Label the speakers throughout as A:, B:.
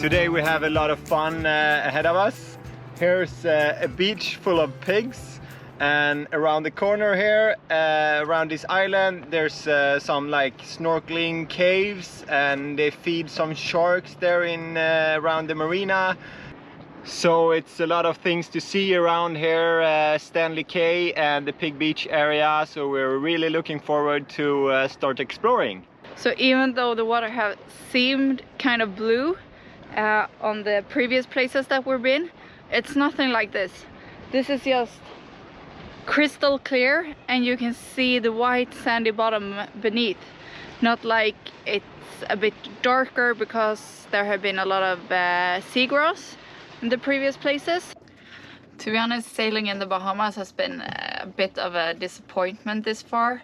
A: Today we have a lot of fun ahead of us. Here's a beach full of pigs, and around the corner here, around this island, there's some like snorkeling caves, and they feed some sharks there in around the marina. So it's a lot of things to see around here, Stanley Cay and the Pig Beach area. So we're really looking forward to start exploring.
B: So even though the water have seemed kind of blue on the previous places that we've been, it's nothing like this. This is just crystal clear, and you can see the white sandy bottom beneath. Not like it's a bit darker because there have been a lot of seagrass in the previous places. To be honest, sailing in the Bahamas has been a bit of a disappointment this far.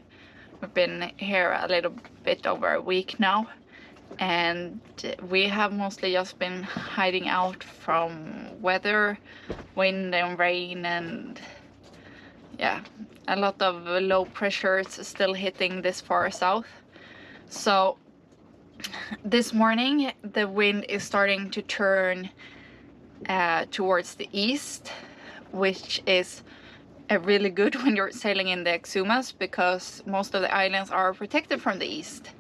B: We've been here a little bit over a week now, and we have mostly just been hiding out from weather, wind and rain, and yeah, a lot of low pressures still hitting this far south. So this morning the wind is starting to turn towards the east, which is really good when you're sailing in the Exumas, because most of the islands are protected from the east.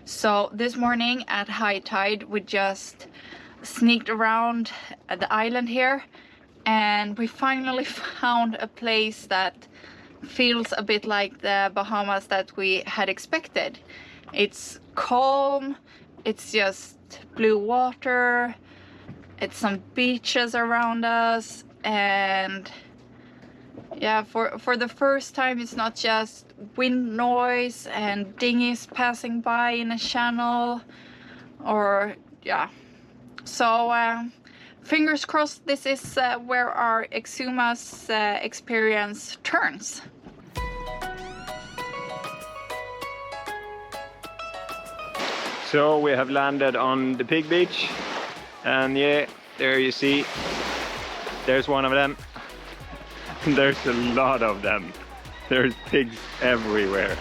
B: So this morning at high tide we just sneaked around the island here, and we finally found a place that feels a bit like the Bahamas that we had expected. It's calm, it's just blue water, it's some beaches around us, and yeah, for the first time it's not just wind noise and dinghies passing by in a channel, or yeah. So fingers crossed this is where our Exumas experience turns.
A: So we have landed on the Pig Beach, and yeah, there you see, there's one of them. There's a lot of them. There's pigs everywhere.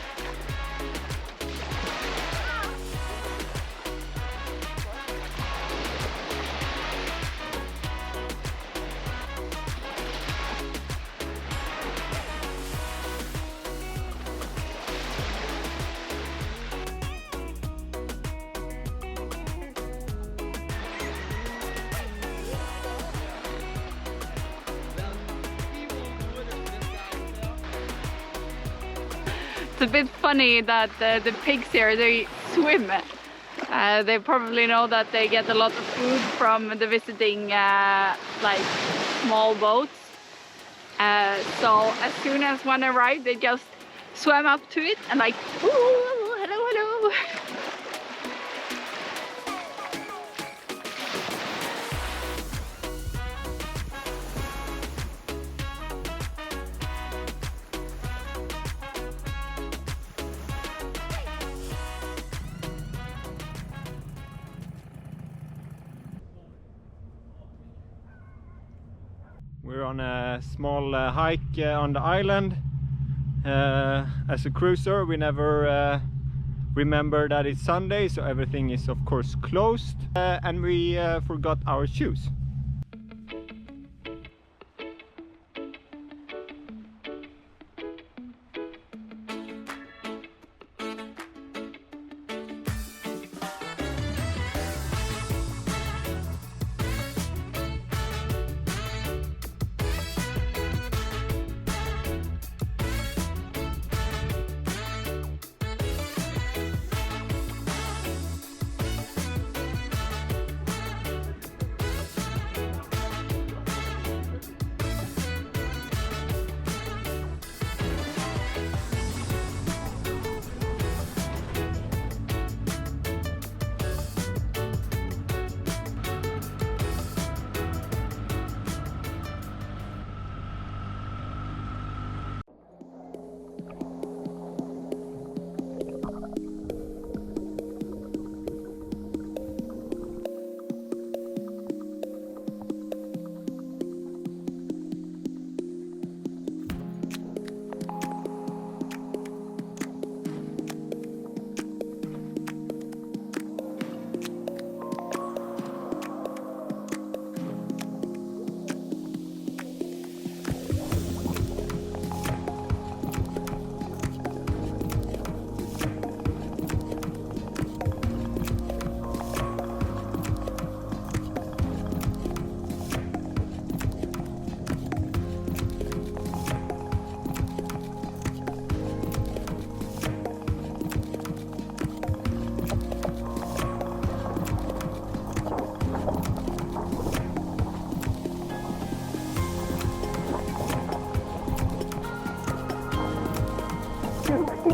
B: It's a bit funny that the pigs here, they swim. They probably know that they get a lot of food from the visiting like small boats. So as soon as one arrived, they just swam up to it and like, ooh, hello, hello.
A: We're on a small hike on the island. As a cruiser, we never remember that it's Sunday, so everything is of course closed, and we forgot our shoes.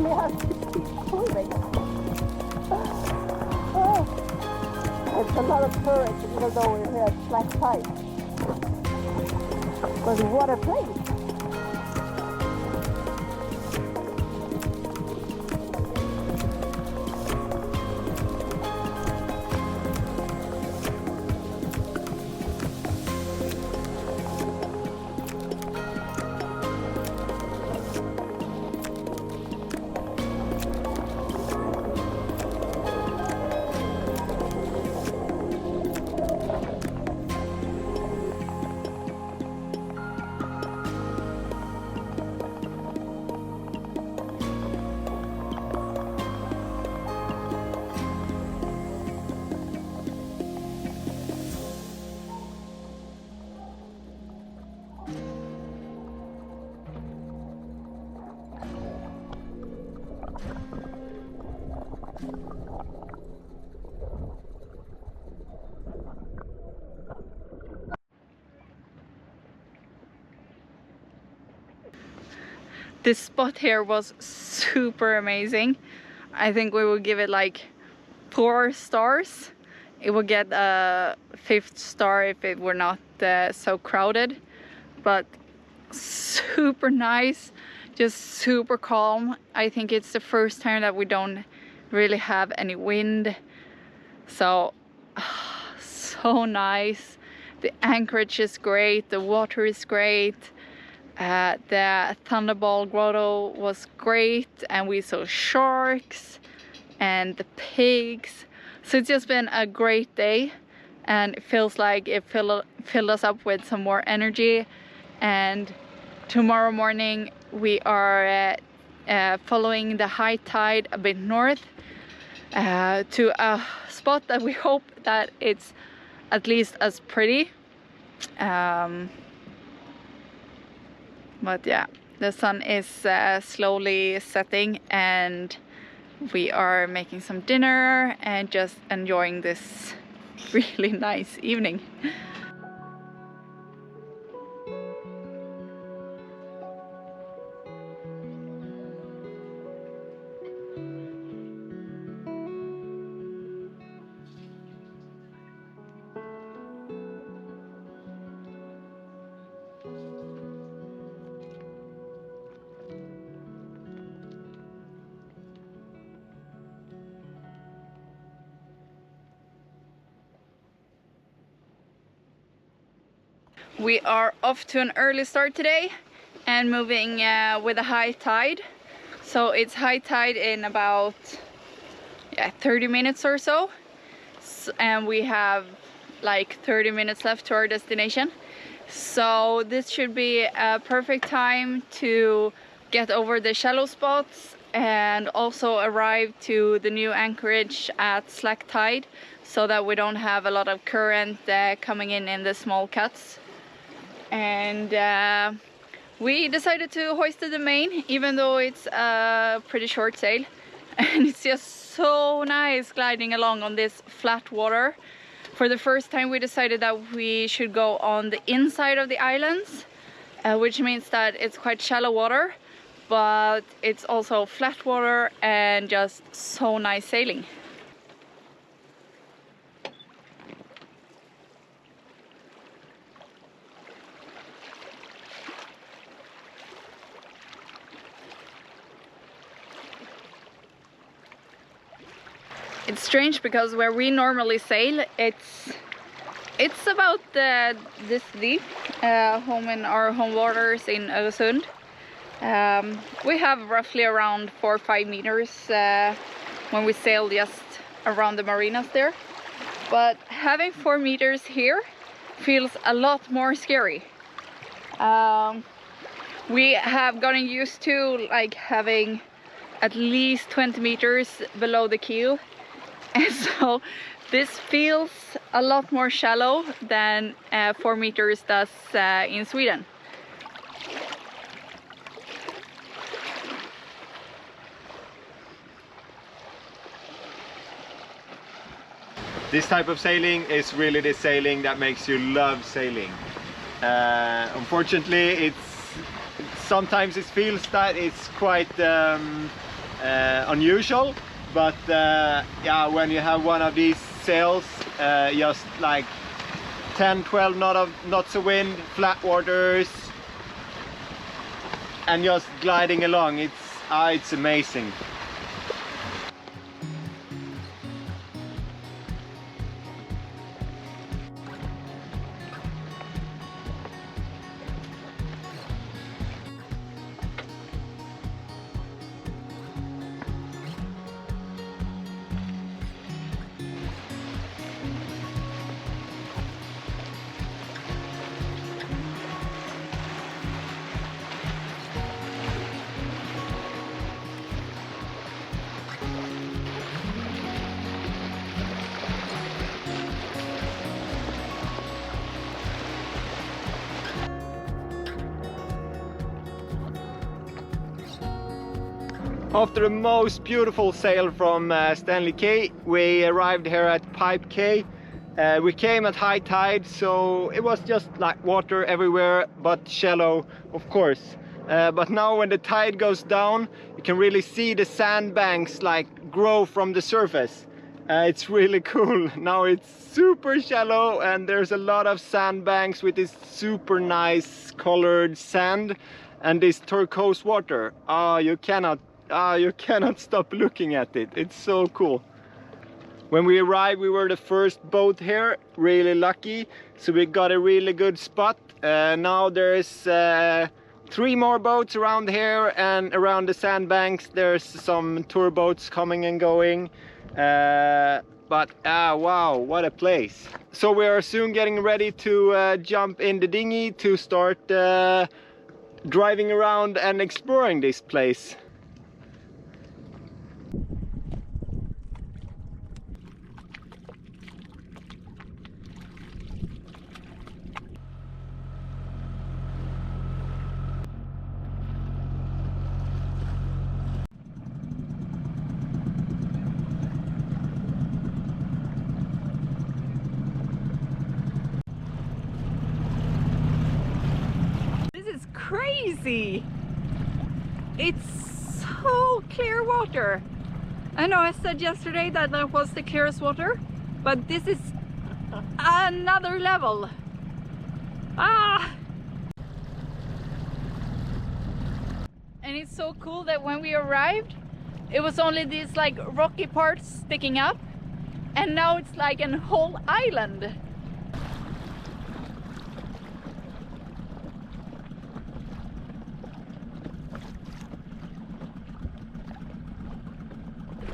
B: really have to keep moving. Oh, it's a lot of current even though we're here at slack tide. But what a place! This spot here was super amazing. I think we will give it like 4 stars. It will get a 5th star if it were not so crowded. But super nice, just super calm. I think it's the first time that we don't really have any wind. So, so nice. The anchorage is great, the water is great. The Thunderball Grotto was great, and we saw sharks and the pigs. So it's just been a great day, and it feels like it filled us up with some more energy. And tomorrow morning we are following the high tide a bit north to a spot that we hope that it's at least as pretty. But yeah, the sun is slowly setting, and we are making some dinner and just enjoying this really nice evening. We are off to an early start today and moving with a high tide. So it's high tide in about 30 minutes or so. And we have like 30 minutes left to our destination. So this should be a perfect time to get over the shallow spots and also arrive to the new anchorage at slack tide, so that we don't have a lot of current coming in the small cuts. And we decided to hoist the main, even though it's a pretty short sail. And it's just so nice gliding along on this flat water. For the first time we decided that we should go on the inside of the islands, which means that it's quite shallow water, but it's also flat water and just so nice sailing. It's strange because where we normally sail, it's about this deep, home in our home waters in Öresund. We have roughly around 4 or 5 meters when we sail just around the marinas there. But having 4 meters here feels a lot more scary. We have gotten used to like having at least 20 meters below the keel. And so this feels a lot more shallow than 4 meters does in Sweden.
A: This type of sailing is really the sailing that makes you love sailing. Unfortunately, sometimes it feels that it's quite unusual, but yeah, when you have one of these sails, just like 10-12 knots of wind, flat waters, and just gliding along, it's amazing. After the most beautiful sail from Stanley Cay, we arrived here at Pipe Cay. We came at high tide, so it was just like water everywhere, but shallow, of course. But now when the tide goes down, you can really see the sandbanks like grow from the surface. It's really cool. Now it's super shallow and there's a lot of sandbanks with this super nice colored sand and this turquoise water. You cannot stop looking at it. It's so cool. When we arrived, we were the first boat here, really lucky, so we got a really good spot. Now there's 3 more boats around here, and around the sandbanks there's some tour boats coming and going. But wow, what a place. So we are soon getting ready to jump in the dinghy to start driving around and exploring this place.
B: Crazy! It's so clear water. I know I said yesterday that that was the clearest water, but this is another level. And it's so cool that when we arrived, it was only these like rocky parts sticking up, and now it's like a whole island.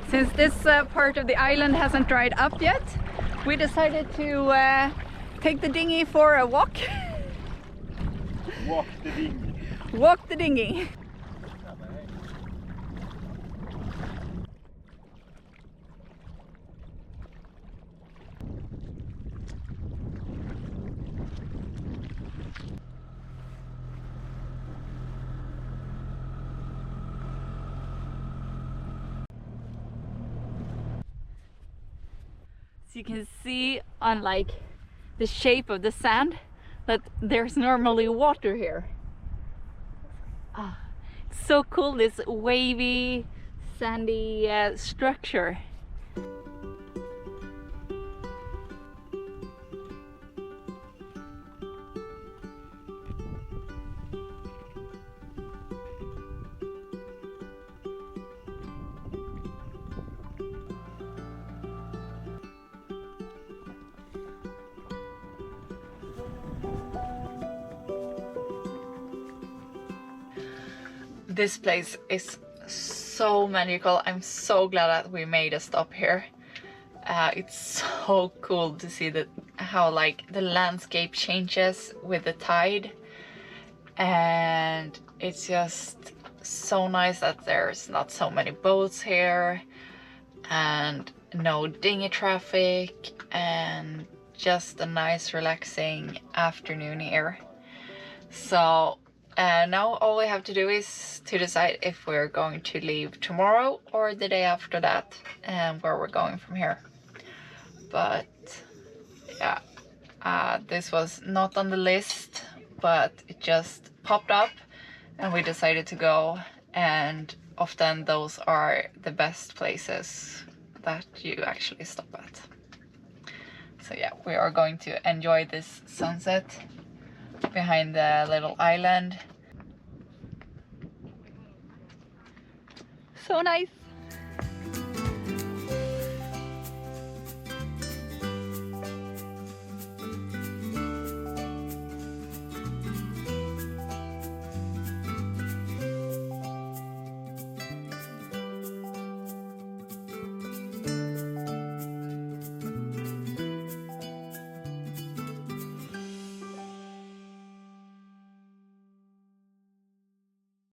B: Since this part of the island hasn't dried up yet, we decided to take the dinghy for a walk.
A: Walk the dinghy.
B: Walk the dinghy. You can see on like the shape of the sand that there's normally water here. It's so cool, this wavy sandy structure. This place is so magical. I'm so glad that we made a stop here. It's so cool to see that how like the landscape changes with the tide, and it's just so nice that there's not so many boats here and no dinghy traffic, and just a nice relaxing afternoon here. So now all we have to do is to decide if we're going to leave tomorrow or the day after that, and where we're going from here. But yeah, this was not on the list, but it just popped up and we decided to go, and often those are the best places that you actually stop at. So yeah, we are going to enjoy this sunset behind the little island. So nice.